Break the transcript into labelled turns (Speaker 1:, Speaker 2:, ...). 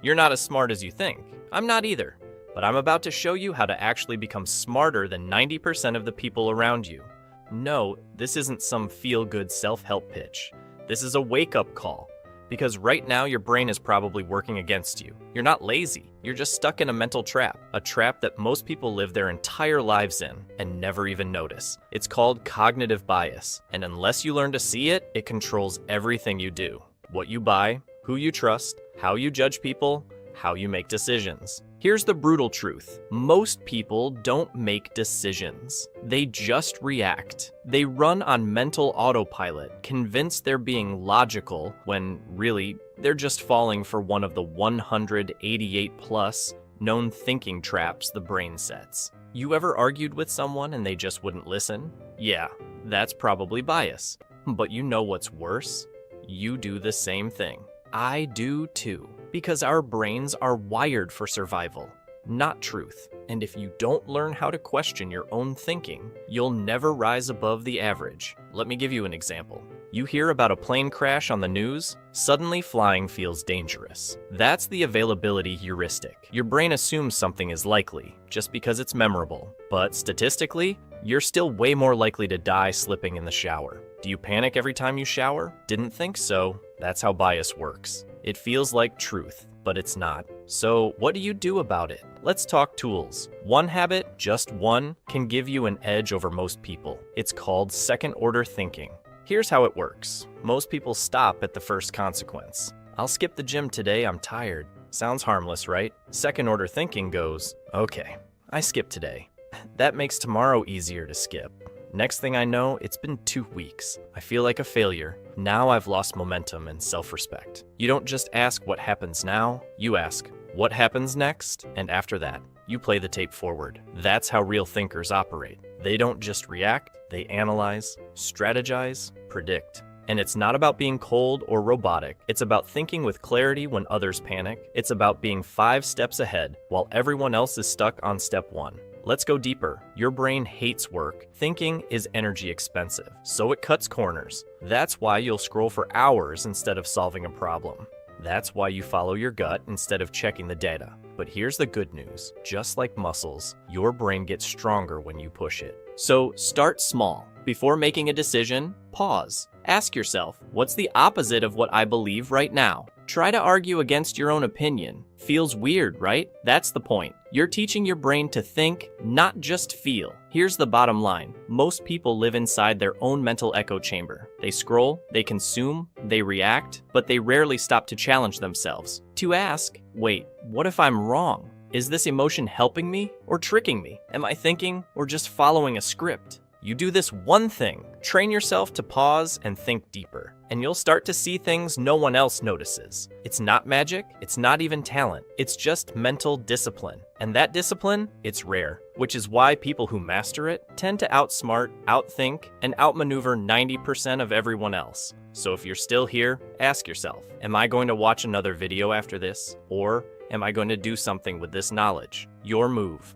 Speaker 1: You're not as smart as you think. I'm not either. But I'm about to show you how to actually become smarter than 90% of the people around you. No, this isn't some feel-good self-help pitch. This is a wake-up call. Because right now your brain is probably working against you. You're not lazy. You're just stuck in a mental trap. A trap that most people live their entire lives in and never even notice. It's called cognitive bias. And unless you learn to see it, it controls everything you do. What you buy, who you trust, how you judge people, how you make decisions. Here's the brutal truth. Most people don't make decisions. They just react. They run on mental autopilot, convinced they're being logical when really they're just falling for one of the 188 plus known thinking traps the brain sets. You ever argued with someone and they just wouldn't listen? Yeah, that's probably bias. But you know what's worse? You do the same thing. I do too. Because our brains are wired for survival, not truth. And if you don't learn how to question your own thinking, you'll never rise above the average. Let me give you an example. You hear about a plane crash on the news, suddenly flying feels dangerous. That's the availability heuristic. Your brain assumes something is likely, just because it's memorable. But statistically, you're still way more likely to die slipping in the shower. Do you panic every time you shower? Didn't think so. That's how bias works. It feels like truth, but it's not. So what do you do about it? Let's talk tools. One habit, just one, can give you an edge over most people. It's called second-order thinking. Here's how it works. Most people stop at the first consequence. I'll skip the gym today, I'm tired. Sounds harmless, right? Second-order thinking goes, okay, I skip today. That makes tomorrow easier to skip. Next thing I know, it's been 2 weeks. I feel like a failure. Now I've lost momentum and self-respect. You don't just ask what happens now, you ask what happens next, and after that, you play the tape forward. That's how real thinkers operate. They don't just react, they analyze, strategize, predict. And it's not about being cold or robotic. It's about thinking with clarity when others panic. It's about being 5 steps ahead while everyone else is stuck on step 1. Let's go deeper. Your brain hates work. Thinking is energy expensive, so it cuts corners. That's why you'll scroll for hours instead of solving a problem. That's why you follow your gut instead of checking the data. But here's the good news. Just like muscles, your brain gets stronger when you push it. So start small. Before making a decision, pause. Ask yourself, what's the opposite of what I believe right now? Try to argue against your own opinion. Feels weird, right? That's the point. You're teaching your brain to think, not just feel. Here's the bottom line. Most people live inside their own mental echo chamber. They scroll, they consume, they react, but they rarely stop to challenge themselves. To ask, wait, what if I'm wrong? Is this emotion helping me or tricking me? Am I thinking or just following a script? You do this one thing, train yourself to pause and think deeper, and you'll start to see things no one else notices. It's not magic, it's not even talent, it's just mental discipline. And that discipline, it's rare, which is why people who master it tend to outsmart, outthink, and outmaneuver 90% of everyone else. So if you're still here, ask yourself, am I going to watch another video after this? Or am I going to do something with this knowledge? Your move.